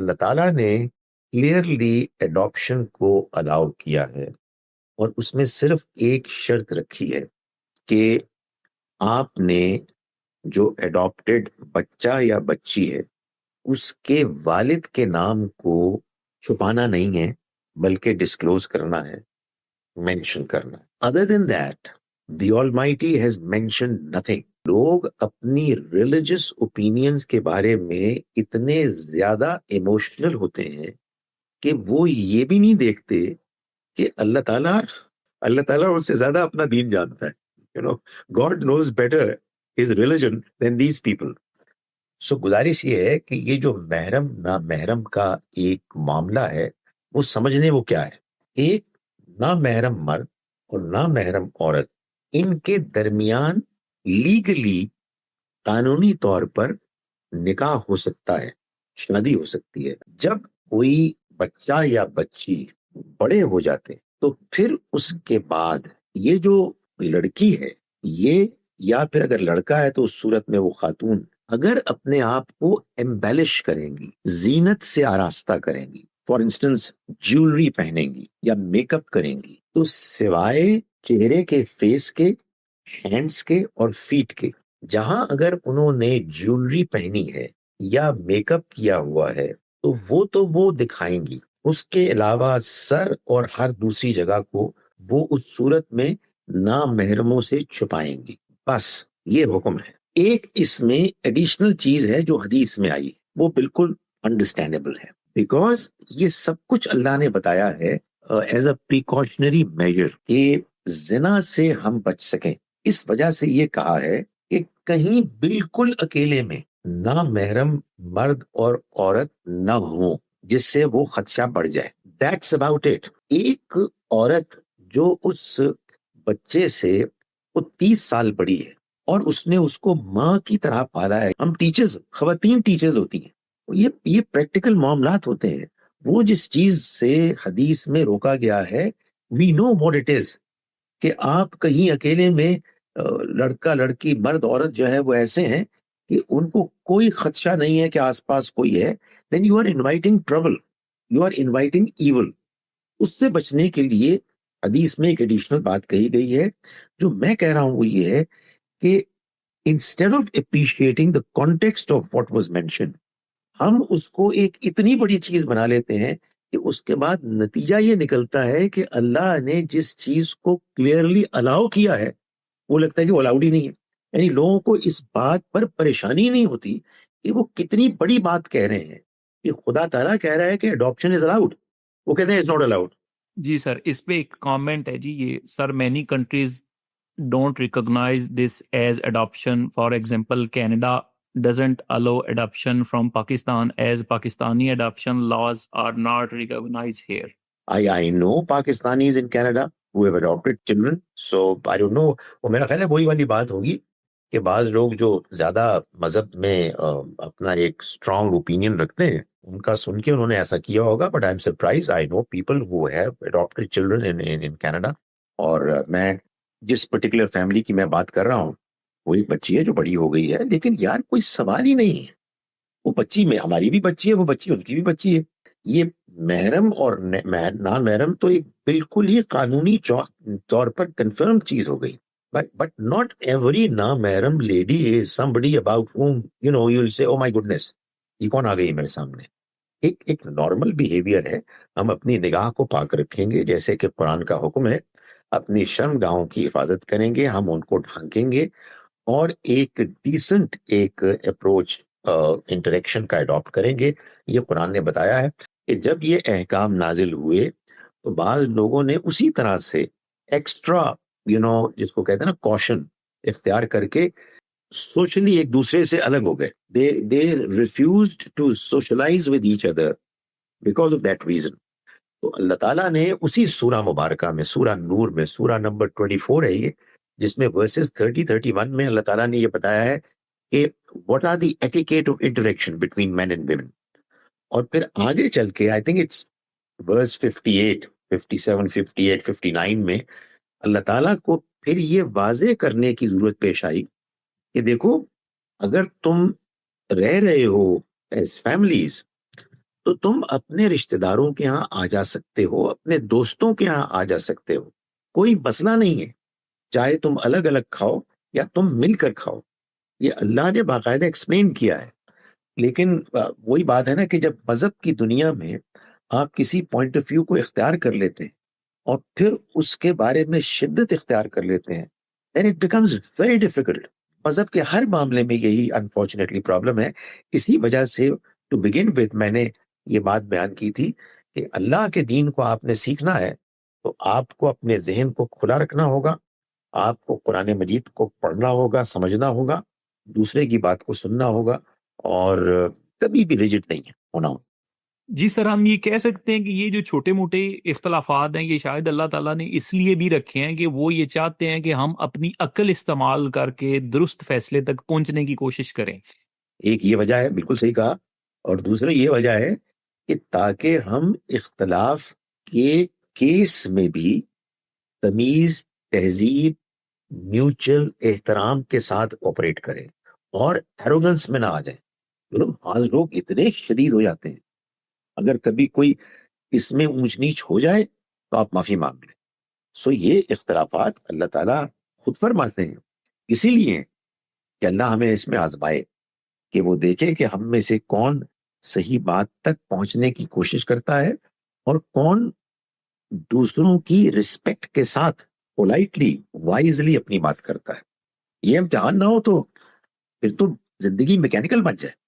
اللہ تعالیٰ نے clearly adaption کو الاؤ کیا ہے، اور اس میں صرف ایک شرط رکھی ہے کہ آپ نے جو ایڈاپٹیڈ بچہ یا بچی ہے اس کے والد کے نام کو چھپانا نہیں ہے، بلکہ ڈسکلوز کرنا ہے، مینشن کرنا ہے۔ Other then that the almighty has mention nothing. لوگ اپنی ریلیجس اوپینینز کے بارے میں اتنے زیادہ ایموشنل ہوتے ہیں کہ وہ یہ بھی نہیں دیکھتے کہ اللہ تعالیٰ اس سے زیادہ اپنا دین جانتا ہے۔ God knows better his religion than these people۔ سو گزارش یہ ہے کہ یہ جو محرم نامحرم کا ایک معاملہ ہے وہ سمجھنے وہ کیا ہے۔ ایک نامحرم مرد اور نامحرم عورت، ان کے درمیان لیگلی، قانونی طور پر نکاح ہو سکتا ہے، شادی ہو سکتی ہے۔ جب کوئی بچہ یا بچی بڑے ہو جاتے تو پھر اس کے بعد یہ جو لڑکی ہے، یہ یا پھر اگر لڑکا ہے تو اس صورت میں وہ خاتون اگر اپنے آپ کو ایمبیلش کریں گی، زینت سے آراستہ کریں گی، فار انسٹنس جیولری پہنیں گی یا میک اپ کریں گی، تو سوائے چہرے کے، فیس کے، ہینڈز کے اور فیٹ کے، جہاں اگر انہوں نے جیولری پہنی ہے یا میک اپ کیا ہوا ہے تو وہ دکھائیں گی۔ اس کے علاوہ سر اور ہر دوسری جگہ کو وہ اس صورت میں نامحرموں سے چھپائیں گی۔ بس یہ حکم ہے۔ ایک اس میں ایڈیشنل چیز ہے جو حدیث میں آئی، وہ بالکل انڈرسٹینڈیبل ہے، بیکاز یہ سب کچھ اللہ نے بتایا ہے ایز اے پریکاشنری میجر کہ زنا سے ہم بچ سکیں۔ اس وجہ سے یہ کہا ہے کہ کہیں بالکل اکیلے میں نامحرم مرد اور عورت نہ ہوں جس سے وہ خدشہ بڑھ جائے۔ That's about it۔ ایک عورت جو اس بچے سے وہ 30 سال بڑی ہے اور اس نے اس کو ماں کی طرح پالا ہے۔ ہم ٹیچرز، خواتین ٹیچرز ہوتی ہیں، یہ پریکٹیکل معاملات ہوتے ہیں۔ وہ جس چیز سے حدیث میں روکا گیا ہے، we know what it is، کہ آپ کہیں اکیلے میں لڑکا لڑکی مرد عورت جو ہے وہ ایسے ہیں کہ ان کو کوئی خدشہ نہیں ہے کہ آس پاس کوئی ہے، then you are inviting trouble، you are inviting evil۔ اس سے بچنے کے لیے حدیث میں ایک ایڈیشنل بات کہی گئی ہے۔ جو میں کہہ رہا ہوں وہ یہ ہے کہ instead of appreciating the context of what was mentioned، ہم اس کو ایک اتنی بڑی چیز بنا لیتے ہیں کہ اس کے بعد نتیجہ یہ نکلتا ہے کہ اللہ نے جس چیز کو کلیئرلی الاؤ کیا ہے وہ لگتا ہے کہ وہ الاؤڈ ہی نہیں ہے۔ یعنی لوگوں کو اس بات پر پریشانی نہیں ہوتی کہ وہ کتنی بڑی بات کہہ رہے ہیں کہ خدا تعالیٰ کہہ رہا ہے کہ اڈاپشن از الاؤڈ، وہ کہتے ہیں اٹس ناٹ الاؤڈ۔ جی سر، اس پہ ایک کامنٹ ہے جی، یہ sir many countries don't recognise this as adoption, for example Canada doesn't allow adoption from Pakistan as Pakistani adoption laws are not recognized here. I know Pakistanis in Canada who have adopted children, so I don't know۔ وہ میرا خیال ہے وہی والی بات ہوگی کہ بعض لوگ جو زیادہ مذہب میں اپنا ایک اسٹرانگ اوپینین رکھتے ہیں ان کا سن کے انہوں نے ایسا کیا ہوگا، but I am surprise. I know people who have adopted children in Canada, اور میں جس پرٹیکولر فیملی کی میں بات کر رہا ہوں وہی بچی ہے جو بڑی ہو گئی ہے، لیکن یار کوئی سوال ہی نہیں ہے، وہ بچی میں ہماری بھی بچی ہے، وہ بچی ان کی بھی بچی ہے۔ یہ محرم اور نامحرم تو ایک بالکل ہی قانونی طور پر کنفرم چیز ہو گئی، but not every نامحرم lady is somebody about whom you'll say oh my goodness یہ کون آ گئی میرے سامنے۔ ایک نارمل بیہیویئر ہے، ہم اپنی نگاہ کو پاک رکھیں گے جیسے کہ قرآن کا حکم ہے، اپنی شرم گاہوں کی حفاظت کریں گے، ہم ان کو ڈھانکیں گے، اور ایک ڈیسنٹ ایک اپروچ انٹریکشن کا اڈاپٹ کریں گے۔ یہ قرآن نے بتایا ہے کہ جب یہ احکام نازل ہوئے تو بعض لوگوں نے اسی طرح سے ایکسٹرا جس کو کہتے ہیں نا کوشن اختیار کر کے سوشلی ایک دوسرے سے الگ ہو گئے۔ they refused to socialize with each other because of that reason۔ تو اللہ تعالیٰ نے اسی سورہ مبارکہ میں، سورہ نور میں، سورہ نمبر 24 ہے یہ، جس میں ورسز 30-31 میں اللہ تعالیٰ نے یہ بتایا ہے کہ what are the etiquette of interaction between men and women۔ اور پھر آگے چل کے I think it's verse 58 57 58 59 میں اللہ تعالیٰ کو پھر یہ واضح کرنے کی ضرورت پیش آئی کہ دیکھو اگر تم رہ رہے ہو ایز فیملیز تو تم اپنے رشتہ داروں کے ہاں آ جا سکتے ہو، اپنے دوستوں کے ہاں آ جا سکتے ہو، کوئی مسئلہ نہیں ہے، چاہے تم الگ الگ کھاؤ یا تم مل کر کھاؤ، یہ اللہ نے باقاعدہ ایکسپلین کیا ہے۔ لیکن وہی بات ہے نا کہ جب مذہب کی دنیا میں آپ کسی پوائنٹ آف ویو کو اختیار کر لیتے ہیں اور پھر اس کے بارے میں شدت اختیار کر لیتے ہیں then it becomes very difficult۔ مذہب کے ہر معاملے میں یہی انفارچونیٹلی پرابلم ہے۔ اسی وجہ سے ٹو بگن وتھ میں نے یہ بات بیان کی تھی کہ اللہ کے دین کو آپ نے سیکھنا ہے تو آپ کو اپنے ذہن کو کھلا رکھنا ہوگا، آپ کو قرآن مجید کو پڑھنا ہوگا، سمجھنا ہوگا، دوسرے کی بات کو سننا ہوگا، اور کبھی بھی ریجٹ نہیں ہونا ہوگا۔ جی سر، ہم یہ کہہ سکتے ہیں کہ یہ جو چھوٹے موٹے اختلافات ہیں یہ شاید اللہ تعالیٰ نے اس لیے بھی رکھے ہیں کہ وہ یہ چاہتے ہیں کہ ہم اپنی عقل استعمال کر کے درست فیصلے تک پہنچنے کی کوشش کریں۔ ایک یہ وجہ ہے، بالکل صحیح کہا، اور دوسری یہ وجہ ہے کہ تاکہ ہم اختلاف کے کیس میں بھی تمیز، تہذیب، میوچل احترام کے ساتھ آپریٹ کریں اور ایروگنس میں نہ آ جائیں۔ آج لوگ اتنے شدید ہو جاتے ہیں، اگر کبھی کوئی اس میں اونچ نیچ ہو جائے تو آپ معافی مانگ لیں۔ سو یہ اختلافات اللہ تعالیٰ خود فرماتے ہیں اسی لیے کہ اللہ ہمیں اس میں آزمائے، کہ وہ دیکھے کہ ہم میں سے کون صحیح بات تک پہنچنے کی کوشش کرتا ہے اور کون دوسروں کی رسپیکٹ کے ساتھ پولائٹلی وائزلی اپنی بات کرتا ہے۔ یہ امتحان نہ ہو تو پھر تو زندگی میکینیکل بن جائے۔